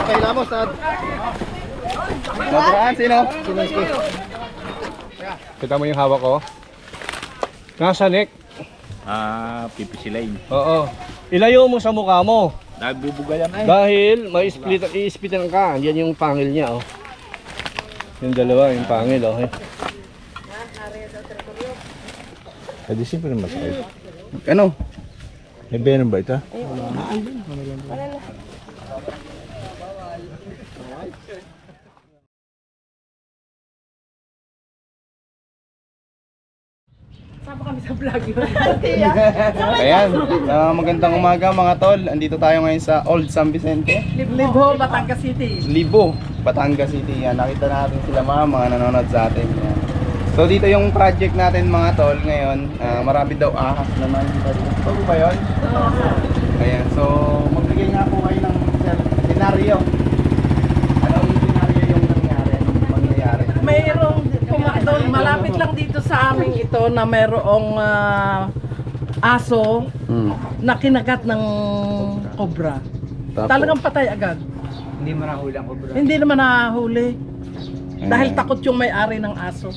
Pailamos na. Nabraan, sino? Kita mo yung hawak ko? Nasa neck. Pipisilain. Oo. Ilayo mo sa mukha mo. Nagbubuga yan ay. Dahil i-splitan ka. Yan yung pangil niya, oh. Yung dalawa, yung pangil, oh. Pwede siyempre naman sakit. Ano? May venom ba ito? Sama kami sa vlog yun. Ayan, magandang umaga mga tol. Andito tayo ngayon sa Old San Vicente. Libo, Batangas City. Libo, Batangas City. Yan, nakita natin sila mga nanonood sa atin. Yan. So dito yung project natin mga tol ngayon. Marami daw ahas naman dito. Ito ba yun? Ayan, so magbigay nga po kayo ng senaryo. Anong senaryo yung nangyari? Anong mangyayari? Mayroong doon, malapit lang dito sa amin ito na mayroong aso na kinagat ng cobra. Tapos? Talagang patay agad. Hindi mo nahuli ang cobra. Hindi naman nahuli. Dahil Ayan. takot yung may-ari ng aso.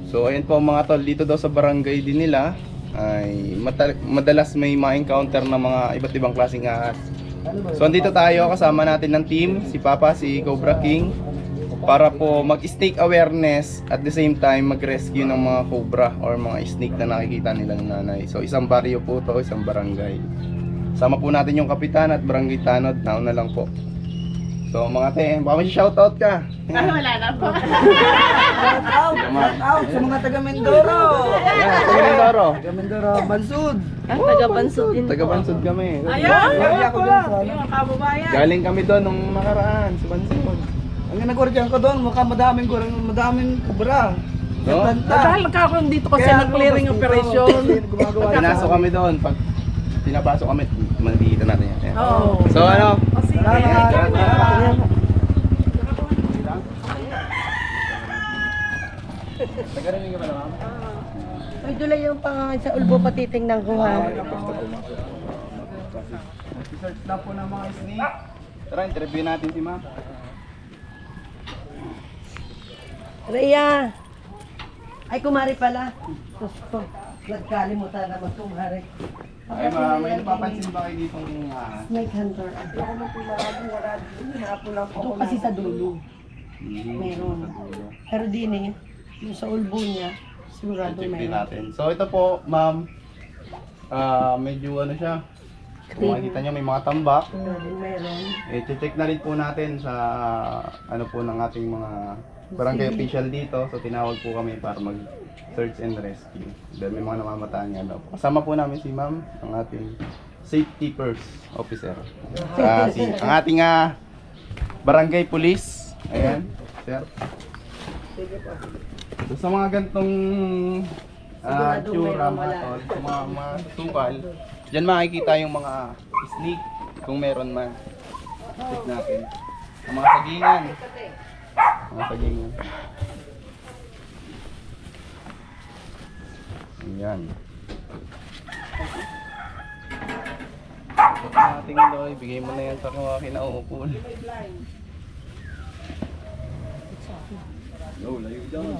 So ayun po mga tol, dito daw sa barangay din nila ay madalas may ma-encounter na mga iba't ibang klaseng ahas. So andito tayo kasama natin ng team, si Papa, si Cobra King, para po mag-snake awareness at the same time mag-rescue ng mga cobra or mga snake na nakikita nilang nanay. So isang baryo po to, isang barangay. Sama po natin yung kapitan at barangay tanod, nauna lang po. So mga te, baka may shoutout ka. Wala na po. Out sa mga taga Mindoro. Ayan, taga Mindoro. Taga Mindoro, Bansud. Taga-Bansod din. Taga-Bansod kami. Ayan! Kaya ako dun sa Yung kababayan. Galing kami doon nung nakaraan sa Bansod. ang nagwardyan ko doon, mukha madaming kubra. No? Dahil nagkakaroon dito kasi Kaya ng clearing ako, operation. Gumagawa Pinasok kami doon. Pag pinapasok kami, makikita natin yan. Ayan. Oo. So ano? Ay, dulay yung pangangan sa ulbo patitingnan ko ha. Search na po ng mga snake. Tara, interview natin si ma'am. Rhea! Ay, kumari pala. Sus ko, nagkalimutan na kumari. Ay ma'am, may napapansin ba kayo ditong Snake hunter. Ako na po maraming wala dito. Hinapo lang po. Ito kasi sa dulo. Meron. Pero din eh, yung sa ulbo niya, sigurado check din meron. natin. So ito po, ma'am, medyo ano siya. Kung makikita nyo, may mga tambak. Meron. I-check na rin po natin sa ano po ng ating mga barangay official dito. So tinawag po kami para mag search and rescue. Dahil may mga namamataan nga daw. Kasama po namin si ma'am, ang ating safety first officer. Ang ating barangay police. Ayan, sir. So, sa mga gantong tsura mga tol, sa mga sukal, dyan makikita yung mga snake kung meron man. Check natin. Ang mga sagingan. Mga sagingan. Ayan. Ito natin ito, ibigay mo na yan sa mga kinauupol. Yo, layo dyan.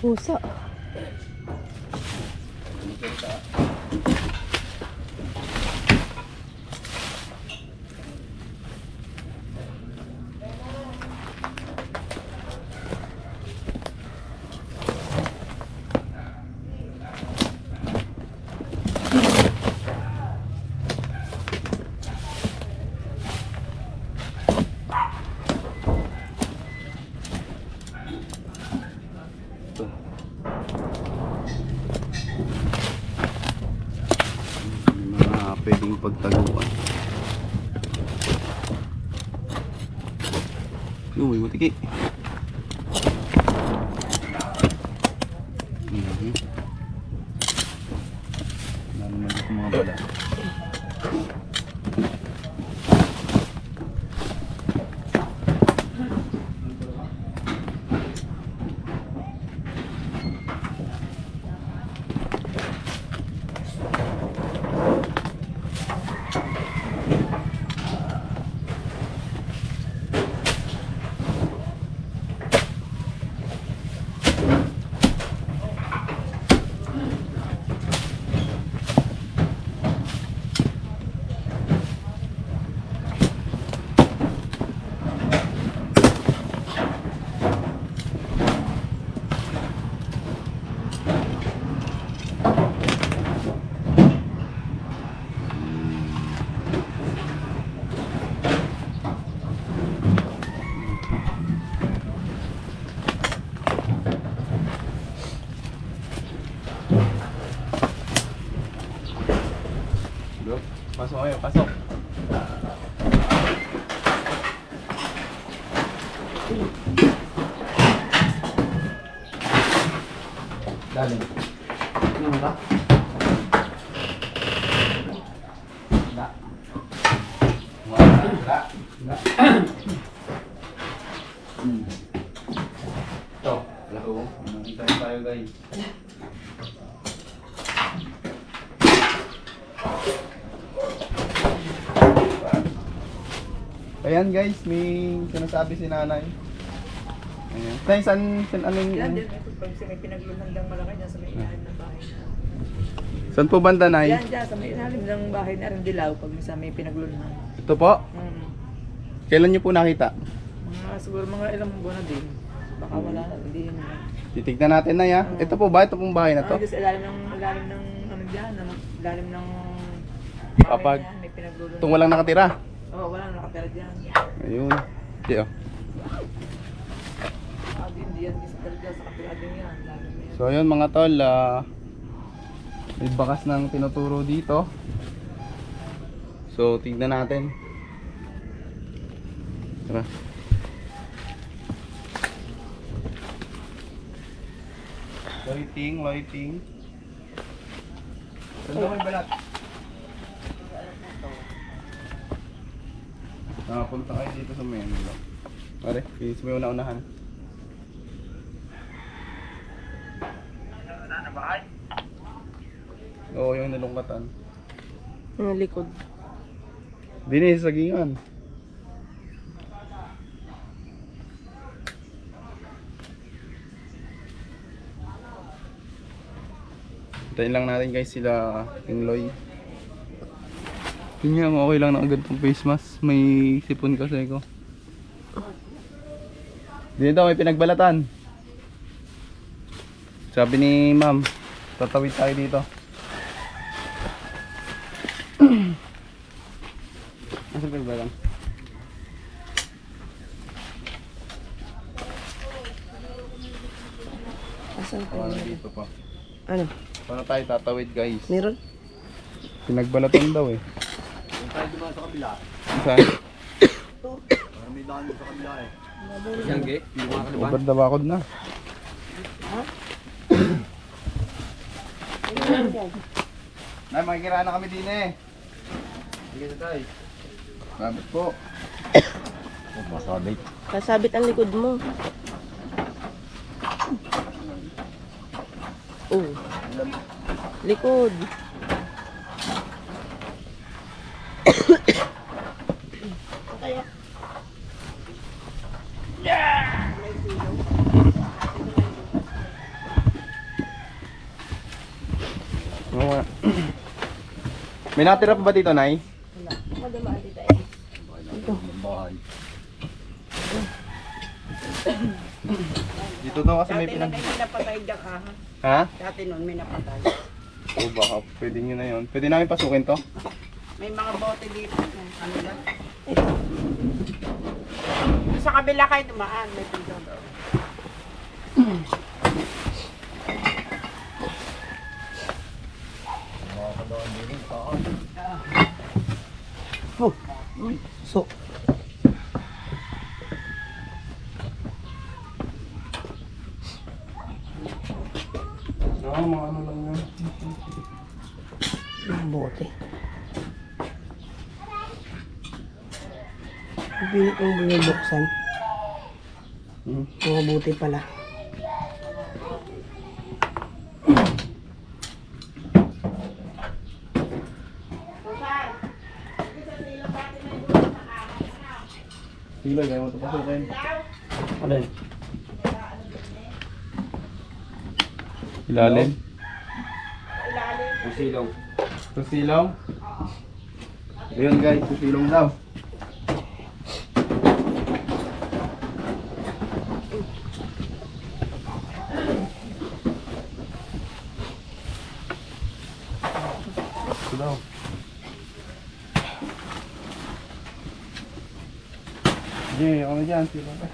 Pusa. Pwedeng pagtaguan. Uy, matiki. pala. Go. Pasok kayo, pasok. Dali. Ano ba? Da. Wala. Da. Ito. Laro. Nakita tayo guys. Ayan guys, may sinasabi si nanay. Ayan. Tay, saan anong... Yan din, may pinaglunandang malaki dyan sa may ilalim ng bahay na. Saan po banda, nay? Yan dyan, sa may ilalim ng bahay na rin dilaw pag may pinaglunan. Ito po? Kailan niyo po nakita? Siguro mga ilang buwan na din. Baka wala na, hindi yun. Titignan natin na ya. Ito po ba? Ito pong bahay na to? Sa ilalim ng ano dyan, ilalim ng Kapag bahay na yan, may pinaglulunan. itong walang nakatira. Oo, wala na nakatira dyan. Ayun. Okay, oh. Hindi yan, isa talaga sa kapila din yan. Lalim na yan. So ayun mga tol, may bakas ng tinuturo dito. So tignan natin. Tara. Lighting. Saan daw may balat? Punta kayo dito sa main block. Pare, pinis mo yung una-unahan. Oo, yung nalungkatan. Yung likod. Dinis, sagingan. Hintayin lang natin guys sila King Loy. Yun nga, okay lang na agad tong face mask. May sipon kasi ko. Dito may pinagbalatan. Sabi ni ma'am, tatawid tayo dito. Nasaan pinagbalatan? Asan pa? Ano dito pa? Ano? Paano tayo tatawid guys? Meron? Pinagbalatan daw eh. Tayo diba sa kabila? Saan? May daan sa kabila eh. Siyangge? Ubad na bakod na. Nay, makikiraan na kami din eh. Sige na tayo. Sabit po. Masabit. Kasabit ang likod mo. Oh. Likod. Oo nga. May natira pa ba dito, Nay? Bahay. Dito daw kasi may Dati pinag... na may napatay dyan Ha? Dati noon may napatay. O baka pwede nyo na yun. Pwede namin pasukin to? May mga bote dito. Ano yan? Sa kabila kayo dumaan, may pinto doon. So. Oo, mga ano lang yan. Yung bote. Pilit yung binubuksan. Mga bote pala. Silo, kaya mo ito pasukin. Ano yun? Ilalim. Silong. Susilong. Ayun guys, susilong daw. Ito daw. Sige, ako na dyan. Silong ka.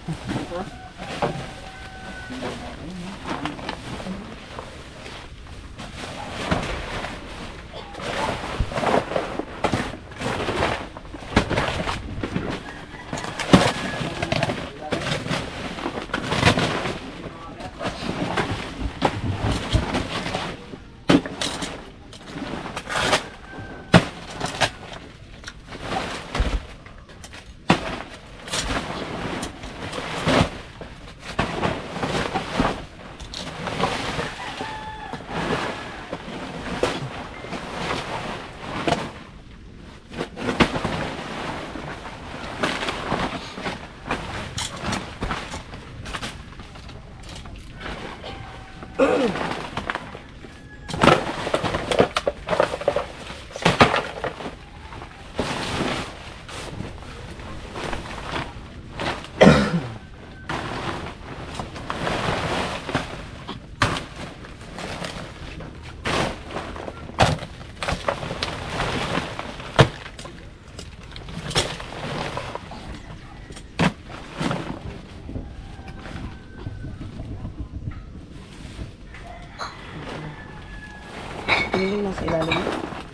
Yung nasa ilalim.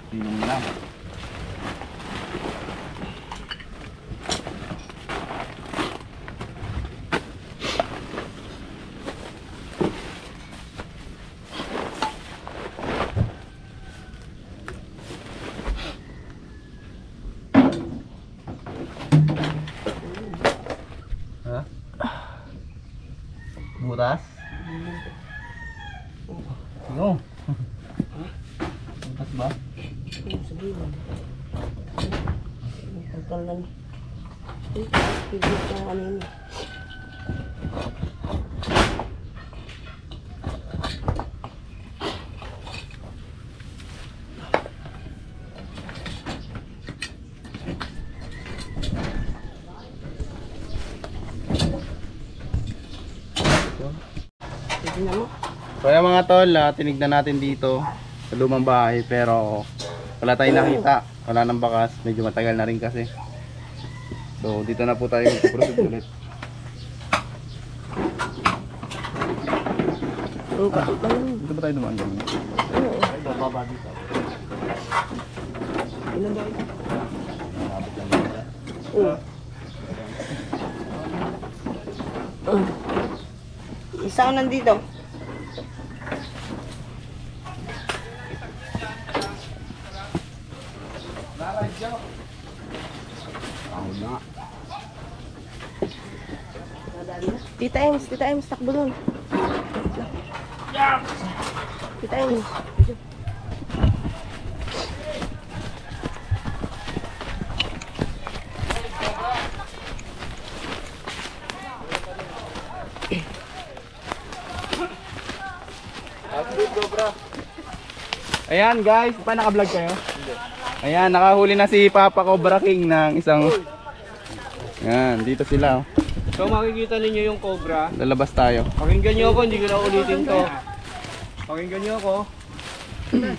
Silong na lang. Ha? Butas? Yung. Butas ba? Yung sa gilid. Yung pagkalan. Pigit ng ano yun. Tignan mo. So ayan mga tol, tinignan natin dito sa lumang bahay pero wala tayong nakita, wala nang bakas, medyo matagal na rin kasi. So dito na po tayo proceed ulit. Ang kapit lang yun. Dito ba tayo dumaan ganun? Bababa dito. Ilan ba ito? Isa ko nandito. Tita Ems, takbo dun. Tita Ems. Ayan guys, pa naka-vlog kayo? Ayan, nakahuli na si Papa Cobra King ng isang. Ayan, dito sila. So makikita ninyo yung cobra. Lalabas tayo. Pakinggan nyo ako, hindi ko na ulitin to. Pakinggan nyo ako.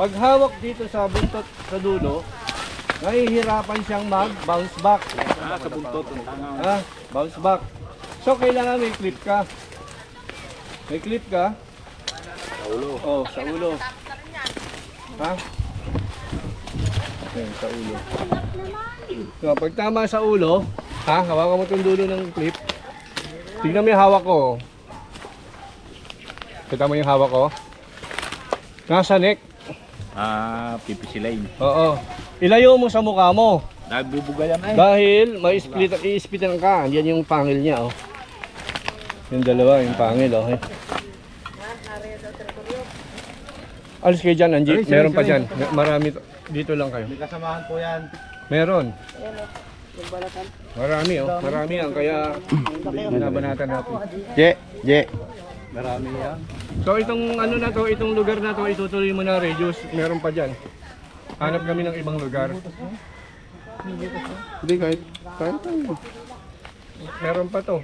Pag hawak dito sa buntot sa dulo, nahihirapan siyang mag-bounce back. Sa buntot. Bounce back. So kailangan may clip ka. May clip ka. Sa ulo. Oh, sa ulo. Ha? Okay, sa ulo. So, pag tama sa ulo, ha, hawakan mo itong dulo ng clip. Tignan mo yung hawak ko. Kita mo yung hawak ko? Nasa neck. Pipisilain. Oo. Ilayo mo sa mukha mo. Nagbubugayan ay. Dahil may i-splitan ka. Yan yung pangil niya, oh. Yung dalawa, yung pangil, oh. Alis kayo dyan, Angie. Meron pa dyan. Marami. Dito lang kayo. May kasamahan po yan. Meron. Marami, oh. Marami yan. Kaya, binabanatan natin. Je. Marami yan. So, itong ano na to, itong lugar na to, itutuloy mo na, Regius. Meron pa dyan. Hanap kami ng ibang lugar. Hindi, kahit tayo. Meron pa to.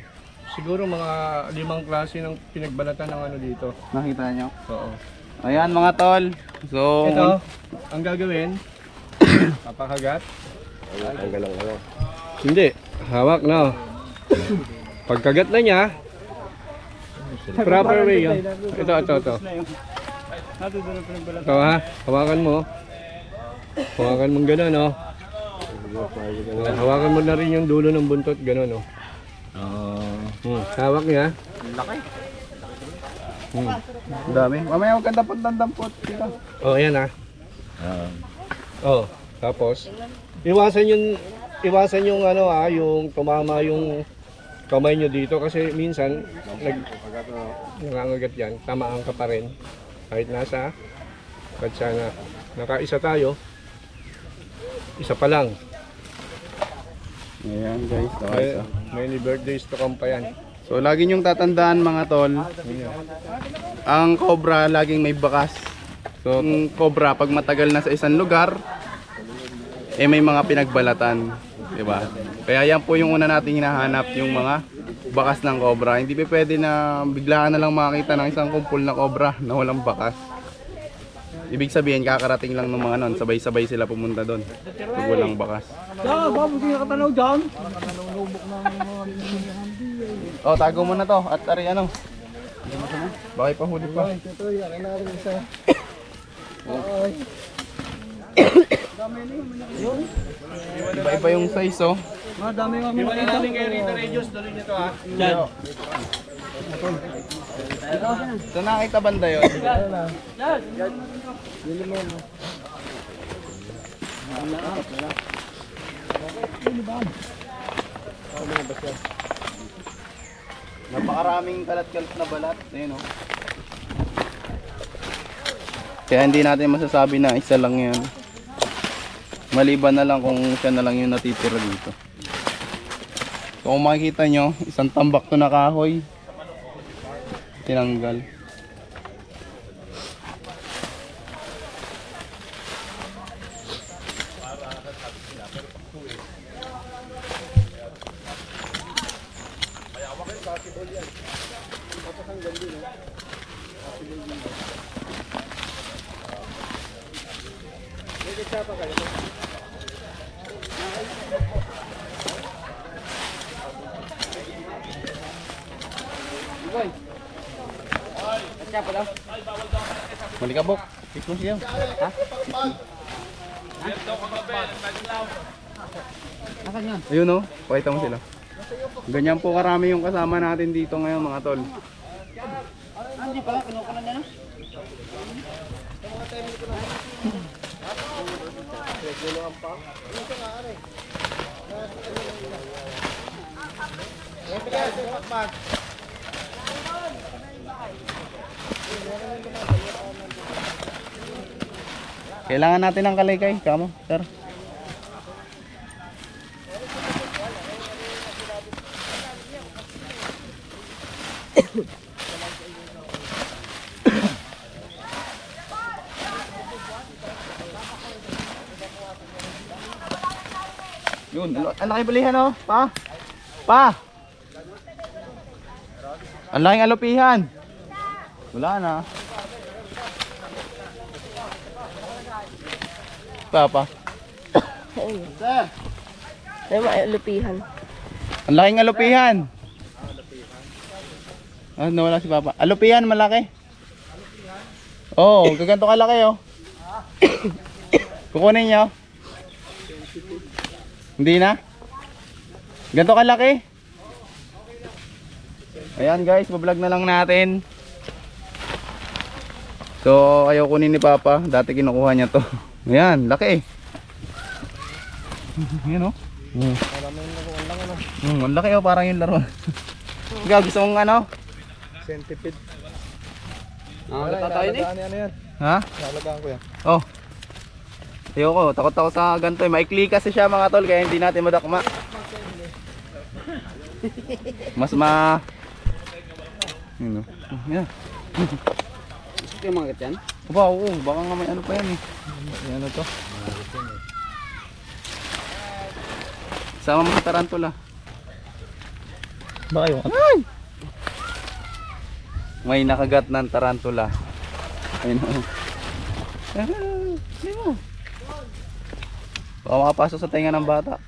Siguro mga 5 klase ng pinagbalatan ng ano dito. Nakita nyo? Oo. Ayan mga tol. So, Ito, ang gagawin, papakagat. Hindi, hawak na. Pagkagat na niya, proper way. Oh. Ito. Ito ha, hawakan mo. Hawakan mo gano'n, oh. Hawakan mo na rin yung dulo ng buntot, gano'n, oh. Hawak niya. ang dami. Mamaya huwag kang dampot. Dito. Oh, ayan ha. Oh, tapos iwasan yung ano yung tumama yung kamay nyo dito kasi minsan nangangagat yan, tamaan ka pa rin kahit nasa katsa na. Nakaisa tayo, isa pa lang. Ayan guys. Many birthdays to come pa yan. So, lagi nyong tatandaan mga tol. Ang cobra laging may bakas. So, ang cobra pag matagal na sa isang lugar, may mga pinagbalatan, 'di ba? Kaya yan po yung una nating hinahanap, yung mga bakas ng cobra. Hindi pa pwede na biglaan na lang makita ng isang kumpol na cobra na walang bakas. Ibig sabihin kakarating lang ng mga nun, sabay-sabay sila pumunta doon. Pag walang bakas. Oh, tago mo na to at ari ano. Bakit pa huli pa? Iba-iba yung size, oh. Iwala namin kayo rito, Regius, dali nyo to ha. So nakita banda yun? Napakaraming kalat-kalat na balat. Ayun, oh. Kaya hindi natin masasabi na isa lang yan. Maliban na lang kung siya na lang yung natitira dito. So kung makikita nyo, isang tambak to na kahoy. Tinanggal. Malikabok. Ito siya. Ha? Ayun, oh. Pakita mo sila. Ganyan po karami yung kasama natin dito ngayon mga tol. Hindi pala, kinukuha na na. Kailangan natin ng kalaykay, kamo, sir. Yun, ang laki balihan, oh. Pa! Ang laking alupihan. Wala na. Pa. Sir. Ay, lupihan. Ang laking alupihan. Ah, nawala si Papa. Alupihan, malaki. Oo, gaganto kalaki, oh. Kukunin niyo. Hindi na? Ganto kalaki. Ayan guys, bablog na lang natin. So ayaw kunin ni Papa. Dati kinukuha niya to. Ayan, laki. Ayan oh. Ang laki oh, parang yung laro. Ikaw gusto mong ano? Centipede. Nakakata tayo ni. Ano yan? Ha? Nalagaan ko yan. Oh. Ayoko, takot ako sa ganito eh. Maikli kasi siya mga tol, kaya hindi natin madakma. Mas Yun oh. Yan. Gusto yung mga yan? Aba, oo, baka nga may ano pa yan eh. May ano to. Sama mo sa tarantula. Baka yung Ay! May nakagat ng tarantula. Ayun o. Hindi mo. Baka makapasok sa tenga ng bata.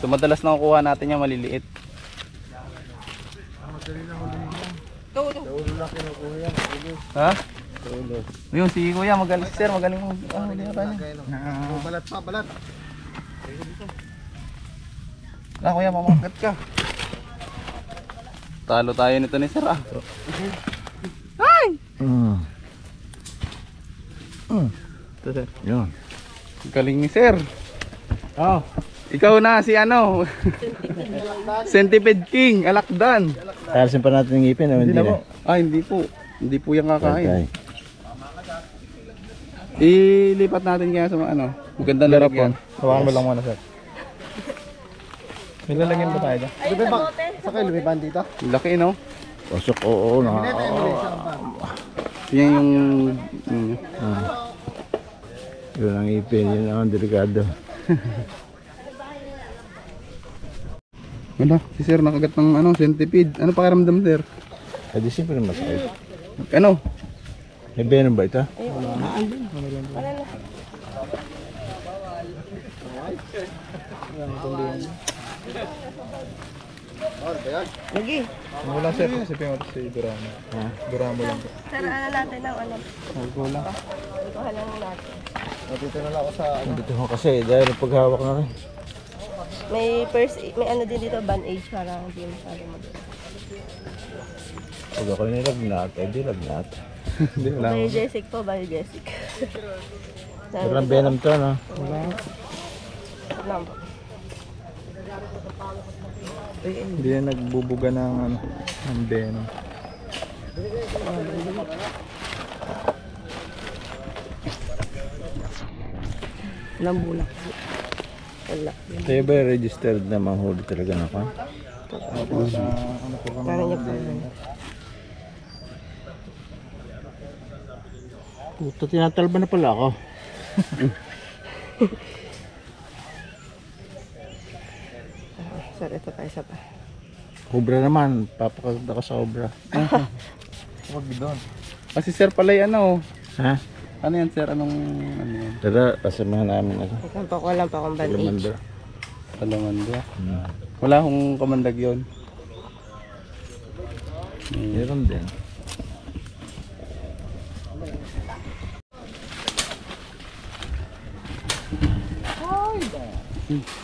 So madalas na kukuha natin yung maliliit. Ha? Yun, si Kuya magaling sir, magaling mo. Hindi na tayo. balat pa, balat. Kuya, mamagat ka. Talo tayo nito ni sir Ay! Ito sir. Yun. Galing ni sir. Oh. Ikaw na si ano? Centipede King, alakdan. Kalasin pa natin yung ngipin. Hindi na. Hindi po. Hindi po yung kakain. Ilipat natin kaya sa mga ano. Magandang lalagyan. Hawakan mo lang muna, sir. May lalagyan ba tayo dyan? Sakay, lumipan dito? Laki no? Pasok, oo. Yan yung... Yun ang ngipin, yun ang delikado. Wala, si sir nakagat ng ano, centipede. Ano pakiramdam sir? Di siyempre masakit. Ano? May venom ba ito? Lagi. Wala sir, isipin mo ito si Duramo. Duramo lang. Sir, ano natin ng ano? Wala. Ikuha lang natin. Dito na lang ako sa... Dito ko kasi, dahil paghawak na rin. May may ano din dito, bandage para hindi masyado mag- Pag ako nilagnat, di lagnat. Hindi, wala. Biogesic po, biogesic. Walang venom to, no? Wala po. Hindi na nagbubuga ng ano, ng venom. Walang bulak. Wala. Kayo ba registered na mahuli talaga na ka? Parang niya po. Puto, tinatalba na pala ako. Sir, ito pa isa pa. Cobra naman, papakagda ka sa cobra. Huwag doon. Kasi sir pala yung ano. Ha? Ano yan sir? Anong ano yan? Tara, pasamahan namin ako. Wala pa akong bandage. Lamanda. Talamanda. Wala akong kamandag yun. Meron din.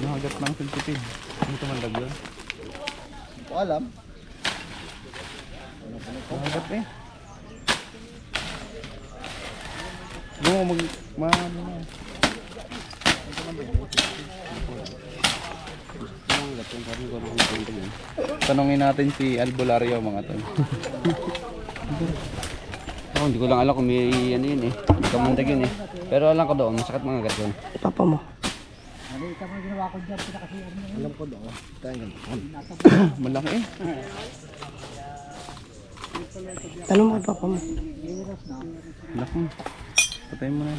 Nakagat ng centipede. Ano kamandag yun? Hindi ko alam. Nakagat eh. Ano na. Tanungin natin si Albulario mga tol. Hindi ko lang alam kung may ano yun eh. May kamandag yun eh. Pero alam ko doon, masakit mga agad yun. Papa mo. Malaki eh. Tanong mo kay papa mo. Malaki. Patay mo na.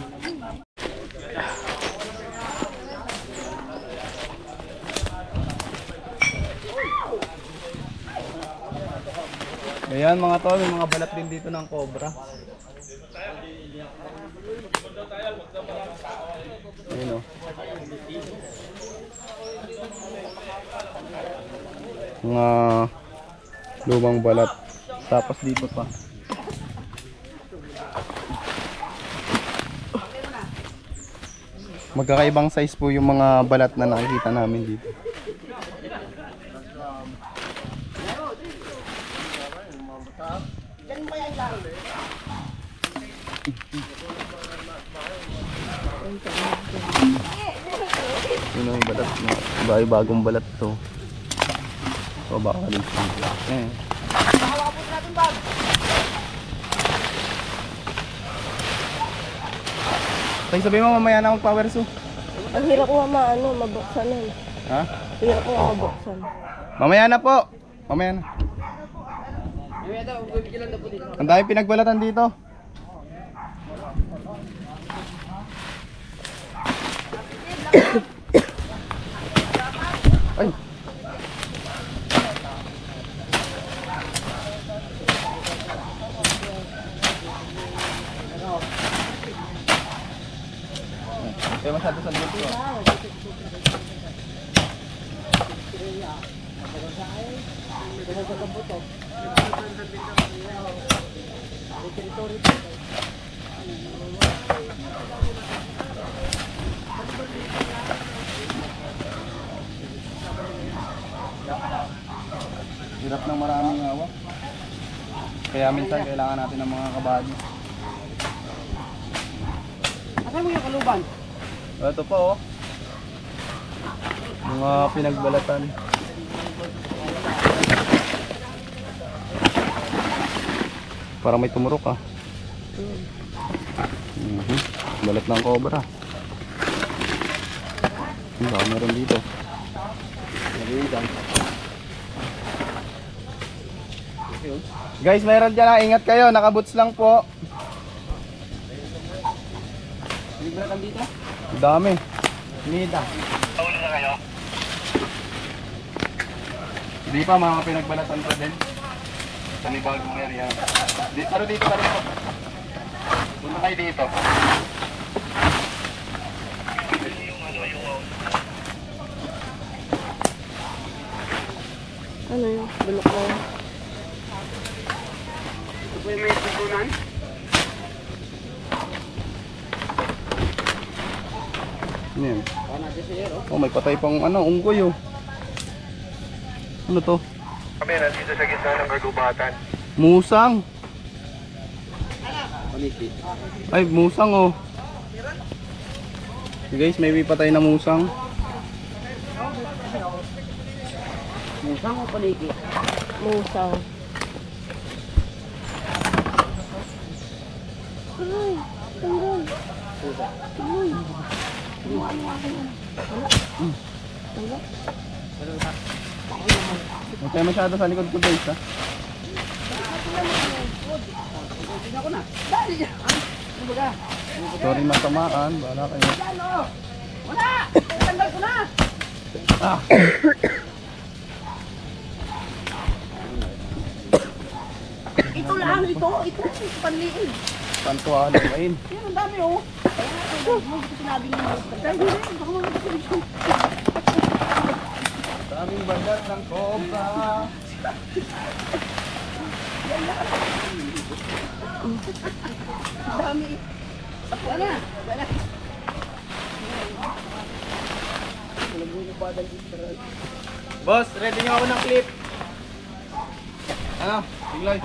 Ayan mga tol, may mga balat din dito ng cobra. Ayun o. Mga lumang balat. Tapos dito pa. Magkakaibang size po yung mga balat na nakikita namin dito. Yun ang balat na bagong balat to. So baka rin siya. Tay, sabi mo mamaya na mag-power so. Ang hirap nga mabuksan nun. Ha? Hirap nga mabuksan. Mamaya na po. Mamaya na. Ang dami pinagbalatan dito. Ay. Kaya masyado sa dito. Hirap ng maraming hawak. Kaya minsan kailangan natin ng mga kabady. Asan mo yung kaluban? Ito pa oh. Mga pinagbalatan. Parang may tumurok ah. Balat ng cobra. Baka meron dito. Guys, meron dyan ah. Ingat kayo. Nakaboots lang po. Dami. Nida. Hindi pa mga pinagbalatan pa din. Sa may bagong area. Pero dito pa rin po. Punta kayo dito. Ano yun? Bulok na yun. Ito po yung may tutunan. Ano yan? Oh, may patay pang ano, unggoy oh. Ano to? Kami nandito sa gitna ng kagubatan. Musang. Ay, musang oh. Guys, may patay na musang. Musang o paliki? Musang. Ay, tanggal. Ay. Huwag tayo masyado sa likod ko guys ha. Sorry matamaan, bahala kayo. Wala! Tanggal ko na! Ah. Ito lang, ito panliin. Pantuan ng kain. Yan, ang dami oh. Sinabi niyo. Dahil rin, baka mga Daming bagat ng cobra. dami. Wala. Wala. Boss, ready nyo ako ng clip. Ano? Tigloy.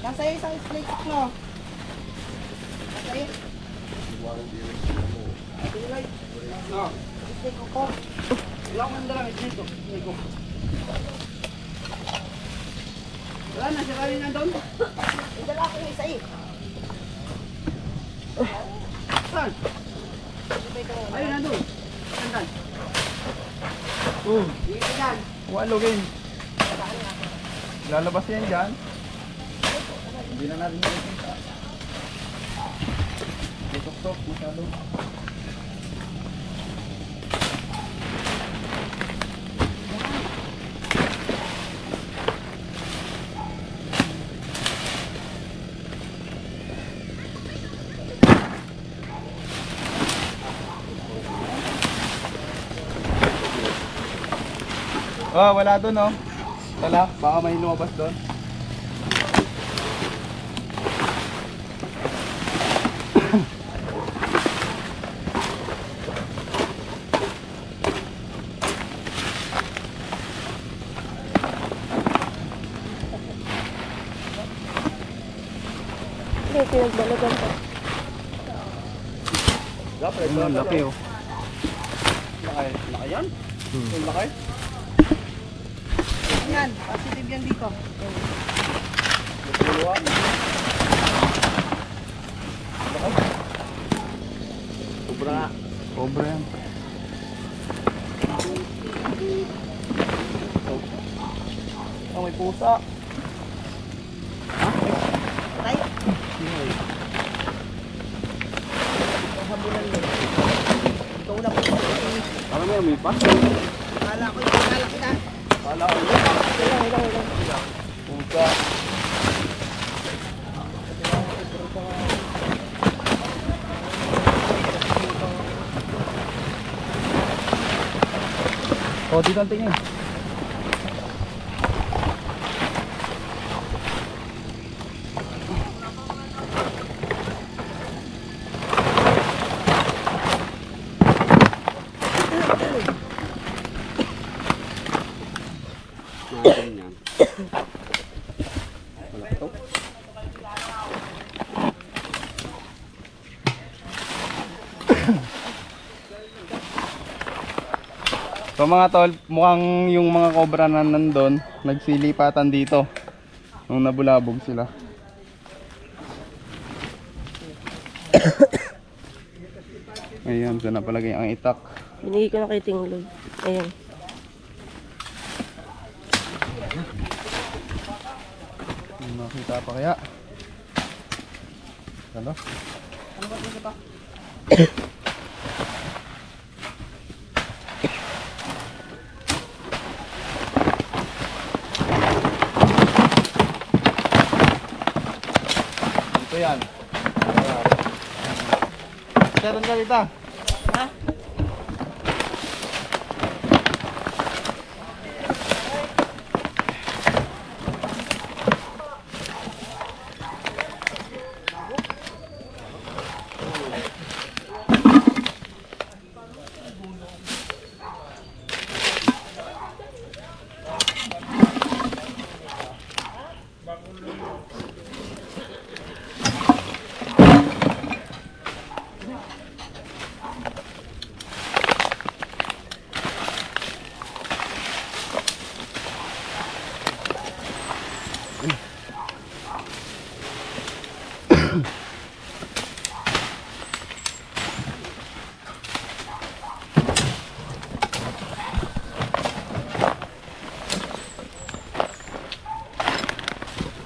Nasa isang slate mo. Nasa iyo. No. Slate ko. Ilang man dalang slate ko. Wala na, siya rin na doon. Idala ko yung isa eh. Saan? Ayun na doon. Saan? Walogin. Lalabas yan dyan. Hindi na natin makikita. Tutok-tok masyado. Oh, wala doon oh. Wala, baka may lumabas doon. Hindi, pinagbalagan ko. Ang laki oh. Laki yan? Ang laki? Yan, positive yan dito. Cobra yan. Oh, may pusa. Ano na may pa? Kala ko pusa. Oh, dito ang tingin. So mga tol, mukhang yung mga cobra na nandun, nagsilipatan dito nung nabulabog sila. Ayan, saan napalagay ang itak. Binigay ko na kay Tingloy. Ayan. Nakita pa kaya? Ano? Ito yan. Meron ka dito. Ha?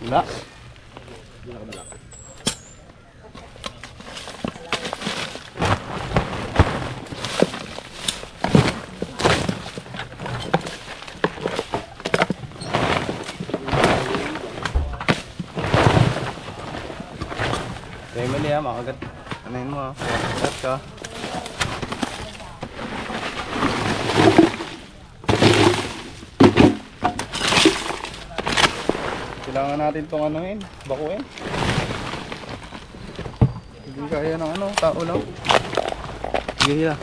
Wala. Kaya mali makagat. Anayin mo makagat ka. Kailangan natin itong anuhin, bakuin. Hindi kaya ng ano, tao lang. Sige hila.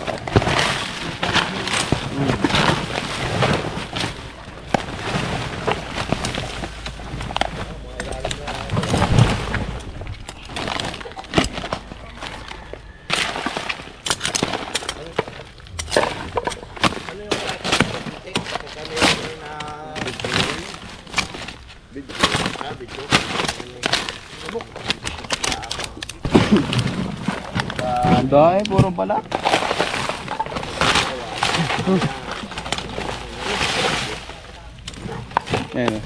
Dahil puro balak. Ayan.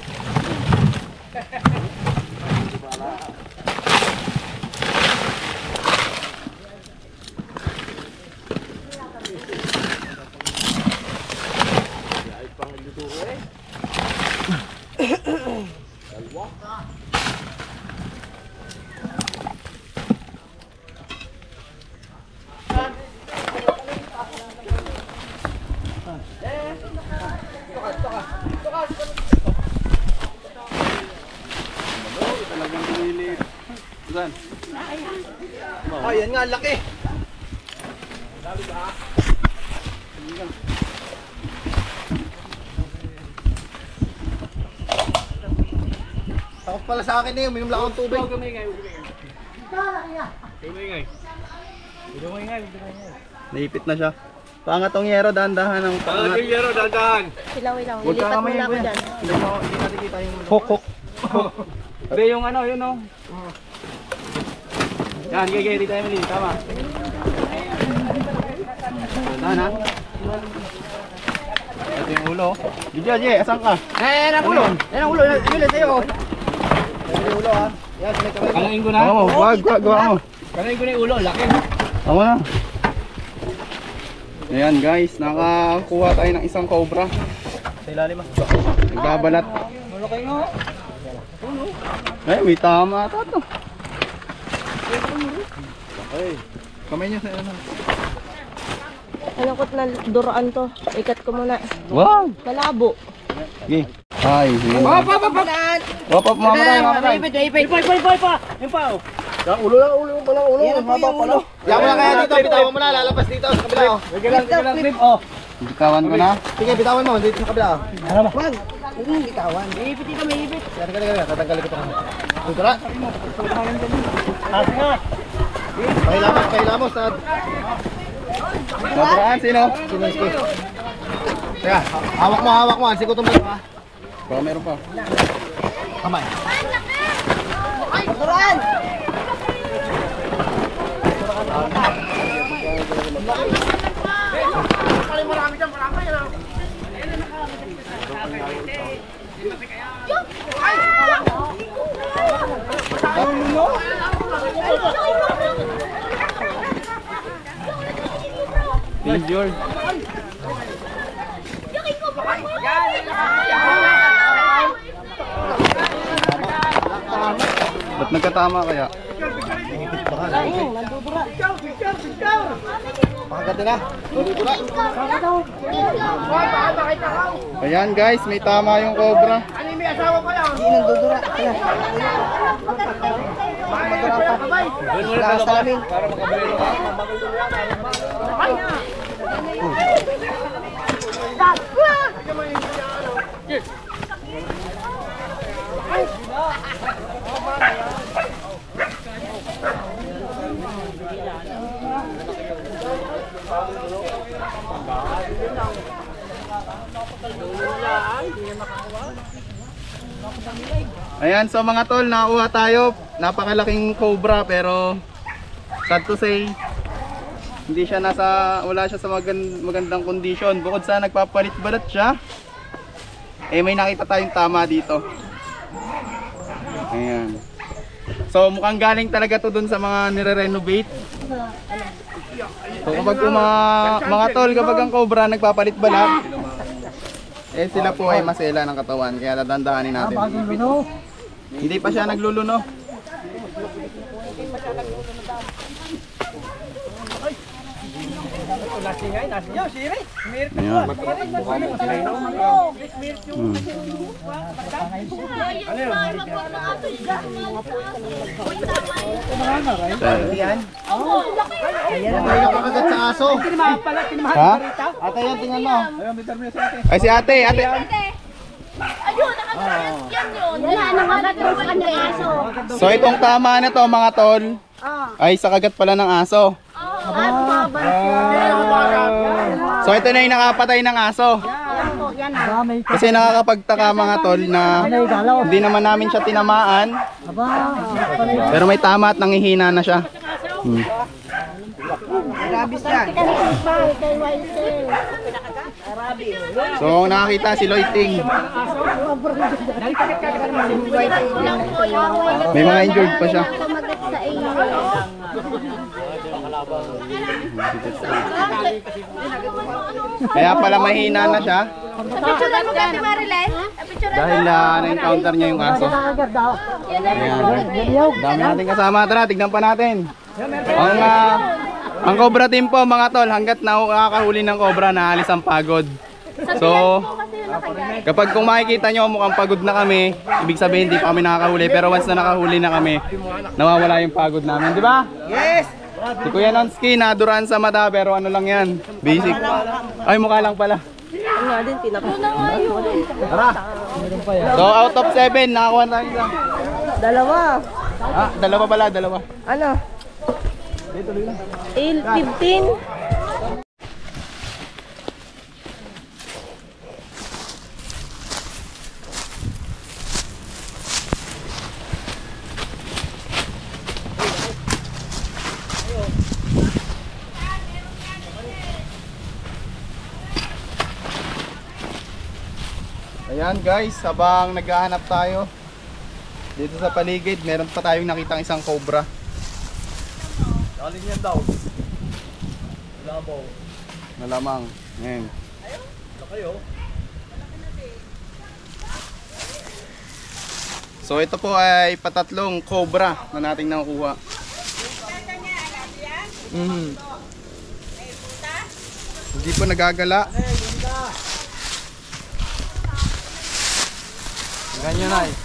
Saan? Oh, yan nga, laki. Takot pala sa akin eh, uminom lang akong tubig. Naipit na siya. Paangat tong yero, dahan-dahan ang paangat. Yero, dandan. Ilaw. Huwag Lilipat kamayin muna ako ko yan. dyan. Hindi natin kita yung... Hok. Hindi, yung ano, yun o. Yan, gigay dito Emily, tama. Dahan ha? Ito yung ulo. Gigi, asan ka? Yan ang ulo. Yan ang ulo. Ulit sa'yo. Ito yung ulo ha. Yan, sinay kamay. Kalain ko na. Oo, wag, gawa mo. Kalain ko na yung ulo, laki. Tama na. Ayan guys, nakakuha tayo ng isang cobra. Sa ilalim ah. Nagbabalat. Malaki nga. Ay, may tama ata to. Ay, kamay niya sa ano. Alangkot na duraan to. Ikat ko muna. Wow! Malabo. Sige. Ay, sige. Hop, Mamatay. Yung pa, oh. Ulo maba pala. Diyan mo na kaya dito, bitawan mo na, lalabas dito sa kabila. Sige lang, clip, oh. Bitawan ko na. Sige, bitawan mo, dito sa kabila. Ano ba? Iipit dito, may ipit. Kaya, tatanggalin ko ito. Dito na. Sige. Pahilamos. Nabraan, sino? Teka, hawak mo. Ansi ko itong balik ha. Baka meron pa. Kamay. Duraan! George. Ba't nagkatama kaya? Nandudura. Pakaganda na. Ayan guys, may tama yung cobra. Nandudura. Lakas namin. Ayan, so mga tol, nakuha tayo. Napakalaking cobra pero sad to say, hindi siya wala siya sa magandang kondisyon. Bukod sa nagpapalit-balat siya, eh may nakita tayong tama dito. Ayan. So mukhang galing talaga to dun sa mga nire-renovate. So kapag mga tol, kapag ang cobra nagpapalit-balat, eh sila po ay masela ng katawan, kaya dadandahanin natin. Hindi pa siya nagluluno. Ayan ang makagat sa aso. Ha? Ate yan, tingnan mo. Ay si ate. Ayun, nakataas yan yun. Wala, nakataas sa kanya aso. So itong tama na to mga tol, ay sa kagat pala ng aso. So ito na yung nakapatay ng aso. Kasi nakakapagtaka mga tol na hindi naman namin siya tinamaan. Pero may tama at nangihina na siya. Rabis yan. Kay Winsel. So kung nakakita si Loiting, may mga injured pa siya. Kumagat sa iyo. Kaya pala mahina na siya Picturean mo Kati Marilen? dahil na-encounter niya yung aso. Ayan. Dami natin kasama. Tara, tignan pa natin. Ang Cobra team po mga tol, hanggat nakakahuli ng Cobra, naalis ang pagod. So, kapag kung makikita nyo mukhang pagod na kami, ibig sabihin hindi pa kami nakakahuli. Pero once na nakahuli na kami, nawawala yung pagod namin, di ba? Yes! Si Kuya Nonski, naduraan sa mata, pero ano lang yan, basic. Ay, mukha lang pala. Tara! So, out of 7, nakakuha tayo isa. Dalawa. Ah, dalawa pala, dalawa. Ano? 15. Ayan guys, habang naghahanap tayo dito sa paligid, meron pa tayong nakitang isang cobra. Alin yan daw? Labaw. Nalamang. Ngayon. So ito po ay patatlong cobra na nating nakukuha. Hindi po nagagala. Ganyan na eh.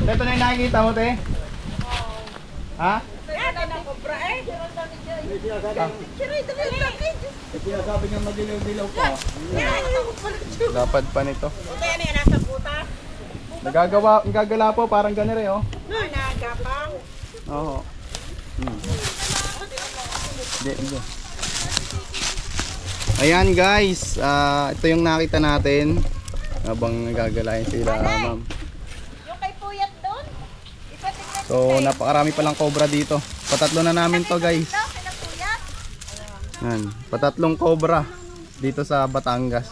Ito na yung nakikita mo, te? Ha? Sinasabi niya magilaw-dilaw pa. Dapat pa nito. Nagagala po, parang ganun eh, oh. Nagapang? Oo. Hindi. Ayan guys, ito yung nakita natin habang nagagalayan sila, ma'am. Yung kay Puyat doon? So napakarami palang cobra dito. Patatlo na namin to guys. Yan, patatlong cobra dito sa Batangas.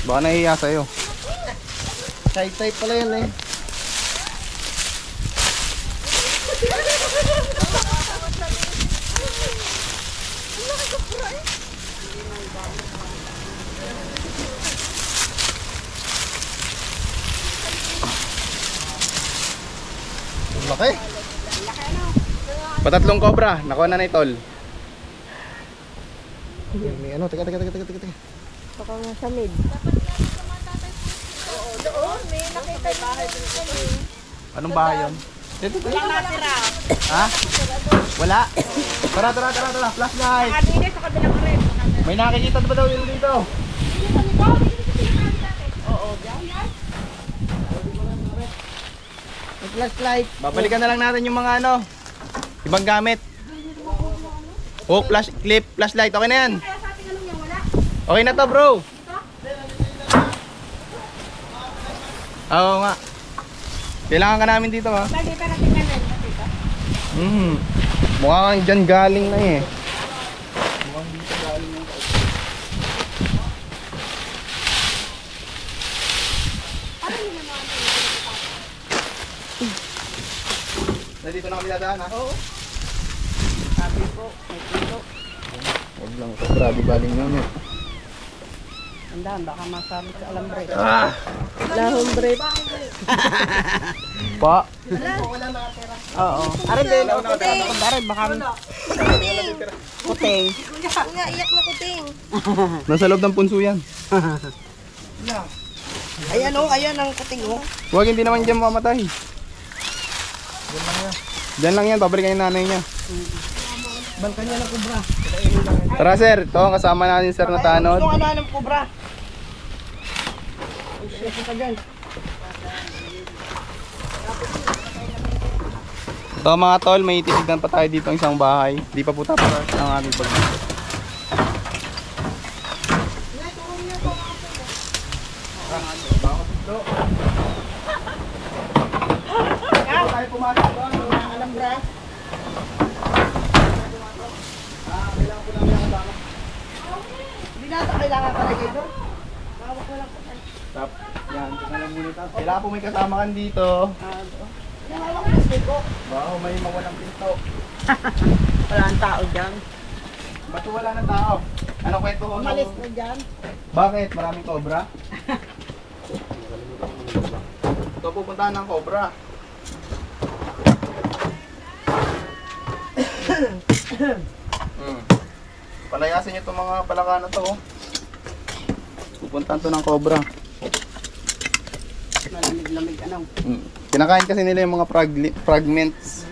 Baka nahihiya sa'yo. Type pala yan eh. Laki. Patatlong cobra, nakuha na ni Tol. May ano, teka. Baka nga sa mid. Anong bahay yun? Dito. Ha? Wala? Tara. Flashlight. May nakikita ba daw yun dito? Flashlight. Babalikan na lang natin yung mga ano, ibang gamit. Oh, flashlight. Okay na yan. Okay na to, bro. Oo nga. Kailangan ka namin dito, ha? Mukhang dyan galing na eh. Mukhang dito galing na. Nandito na kami dadaan, ha? Oo. Sabi po, may pito. Huwag lang ito, grabe galing yun eh. Andahan, baka masabit sa alambre. Ah! Lahombre. Pa! Oo. Arin din. Arin, baka kuting. Nga, iyak na kuting. Nasa loob ng punso yan. Ayan o, ayan ang kuting o. Huwag, hindi naman dyan mamatay. Diyan lang yan, babalikan yung nanay niya. Bangka niya ng kubra. Tara sir, ito ang kasama natin sir na tanod. Gusto ka na ng kubra. Ito ka dyan. Ito So mga tol, may titignan pa tayo dito ng isang bahay. Di pa po tapos ang aming pag-dito. Tayo pumasok doon. Alambra. Hindi na ito kailangan palagay doon. Tap. Yan, tingnan muna tayo. Kailangan po may kasama kan dito. Nalawa ko na ko. Wow, may mawalang pinto. Wala ang tao dyan. Ba't wala ng tao? Ano kwento ko? Umalis na dyan. Bakit? Maraming cobra? Ito pupuntahan ng cobra. Palayasin nyo itong mga palaka na to. Oh. Pupuntahan to ng cobra. Malamig-lamig ano. Kinakain kasi nila yung mga fragments.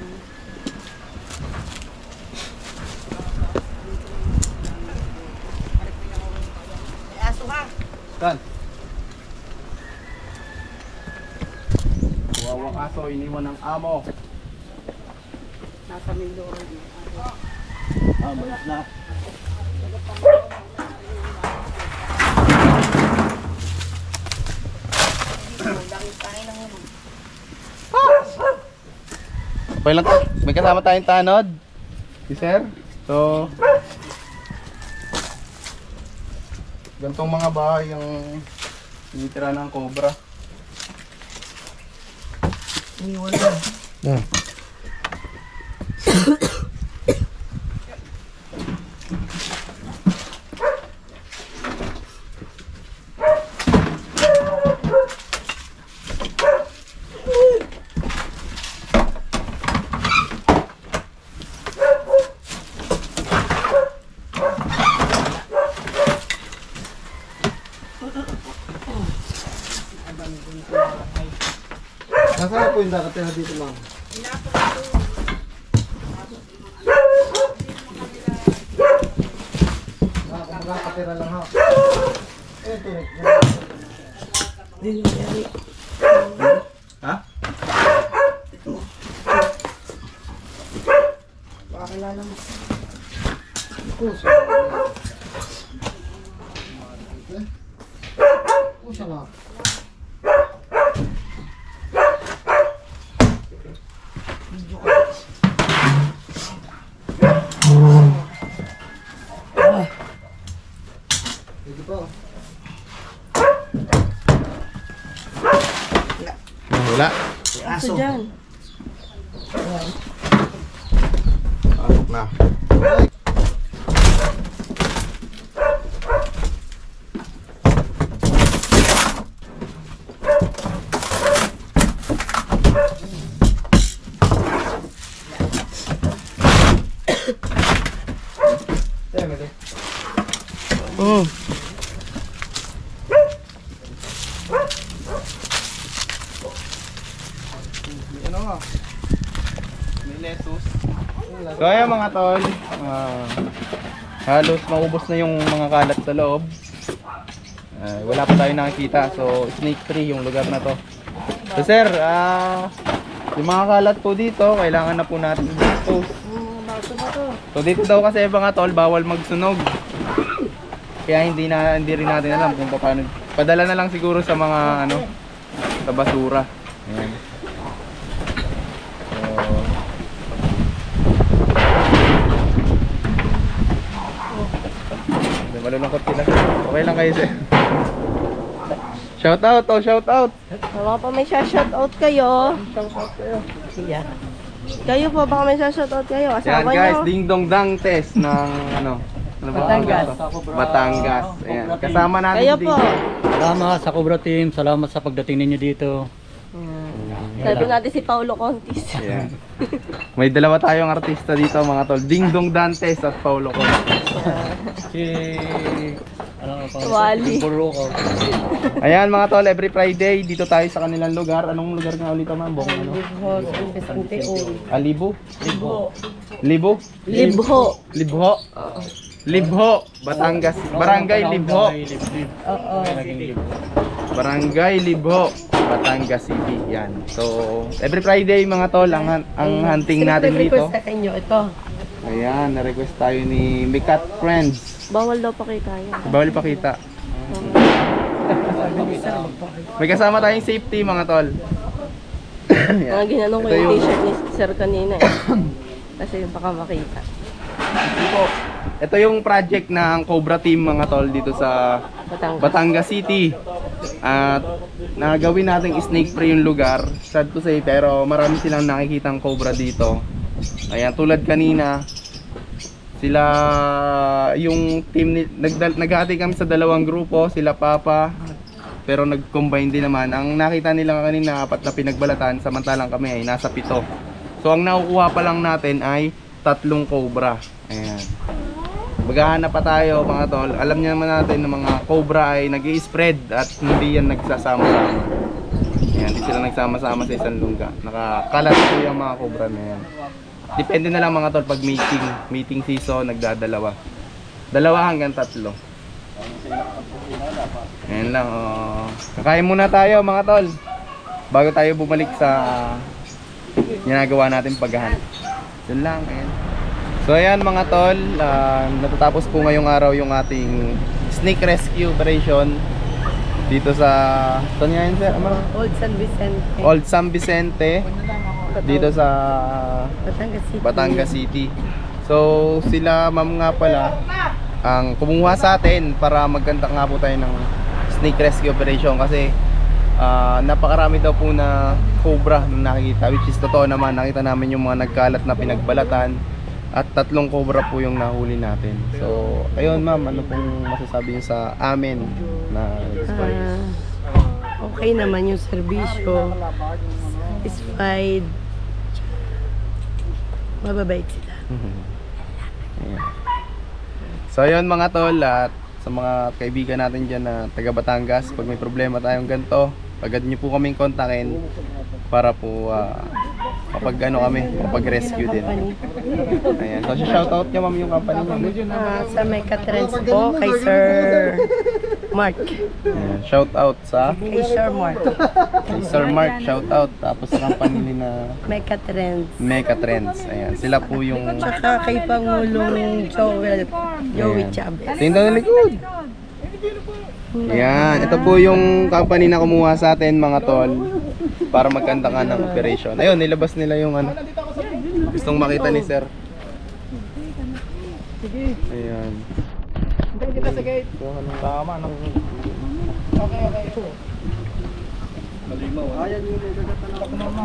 May aso ha. Saan? Kuwawang aso, iniwan ng amo. Nasa Mindoro. Malis na. Okay lang to. May kasama tayong tanod. Si sir. So, gantong mga bahay yung tinitira ng cobra. Nasaan po yung nakatira dito lang? Nakatira lang ha. Ha? Pakakilala mo. Pusa nga. Wala. Aso dyan. Pasok na. Ano nga? May lettuce. So ayan mga tol, halos maubos na yung mga kalat sa loob. Wala pa tayo nakikita, so snake free yung lugar na to. So sir, yung mga kalat po dito, kailangan na po natin i-dispose. So dito daw kasi mga tol, bawal magsunog. Kaya hindi rin natin alam kung paano. Padala na lang siguro sa mga ano, sa basura. Ayan. Malulungkot sila. Okay lang kayo sir. Shout out, oh, shout out. Baka pa may shoutout kayo. Shoutout kayo. Yeah. Kayo po, baka may shoutout kayo. Yan Asawa guys, nyo. ding dong dang test ng ano ba ang Batangas. lugar to? Batangas. Ayan. Kasama natin Kayo ding po. Salamat sa Cobra Team. Salamat sa pagdating ninyo dito. Sabi natin si Paulo Contis. Ayan. May dalawa tayong artista dito mga tol. Ding dong Dantes at Paulo Contis. Si... Ano pa? Wally. Puro ko. Ayan mga tol, every Friday dito tayo sa kanilang lugar. Anong lugar nga ulit naman? Bong ano? Alibo? Libho. Libo? Libho. Libho? Libho, Batangas. Barangay Libho. Oo. Barangay Libho. Batangas City. Yan. So, every Friday mga tol, ang hunting natin dito. Request sa inyo, ito. Ayan, na-request tayo ni Mikat Friends. Bawal daw pakita yan. Bawal pakita. May kasama tayong safety mga tol. Mga ginanong ko Ito yung yung- t-shirt ni sir kanina eh. Kasi baka makita. Ito yung project ng Cobra Team mga tol dito sa Batangas. Batangas City. At nagawin nating snake free yung lugar. Sad to say, pero marami silang nakikitang cobra dito. Ayan, tulad kanina, sila yung team naghati kami sa dalawang grupo, sila Papa, pero nag-combine din naman. Ang nakita nila kanina 4 na pinagbalatan, samantalang kami ay nasa 7. So ang nakukuha pa lang natin ay 3 cobra. Ayan. Maghahanap pa tayo mga tol. Alam niyo naman natin na mga cobra ay nag-i-spread at hindi yan nagsasama-sama. Ayan, hindi sila nagsama-sama sa isang lungga. Nakakalat po yung mga cobra na yan. Depende na lang mga tol pag meeting season, nagdadalawa. 2 hanggang 3. Ayan lang. Kakain muna tayo mga tol bago tayo bumalik sa ginagawa natin paghahanap. Yun lang. Ayan. So ayan mga tol, natatapos po ngayong araw yung ating snake rescue operation dito sa saan nga yun, sir? Old San Vicente. Old San Vicente dito sa Batangas City. Batangas City. So sila ma'am nga pala ang kumuha sa atin para magkanta nga po tayo ng snake rescue operation kasi napakarami daw po na cobra na nakikita, which is totoo naman. Nakita namin yung mga nagkalat na pinagbalatan at 3 cobra po yung nahuli natin. So ayun ma'am, ano pong masasabi niyo sa amin na nag-spy? Okay naman yung serbisyo. Satisfied. Mababait sila. Ayan. So ayun mga tol, at sa mga kaibigan natin dyan na taga Batangas, pag may problema tayong ganito, agad nyo po kaming kontakin para po kapag ano kami, kapag rescue din. Ayan. So shoutout nyo ma'am yung company nyo. Sa Mecca Trends po, kay Sir Mark. Ayan. Shoutout sa Kay Sir Mark. kay Sir Mark, shoutout. Tapos sa company ni na Mecca Trends. Mecha Trends. Ayan. Sila po yung Tsaka kay Pangulong Joey Ayan. Chavez. Tingnan na likod. Yan, ito po yung company na kumuha sa atin mga tol para magkanta ka ng operation. Ayun, nilabas nila yung ano. Gustong makita ni sir. Ayan. Hintay kita sa gate. Tama, no? Okay. Malimaw. Ayan yung gagatan na ako.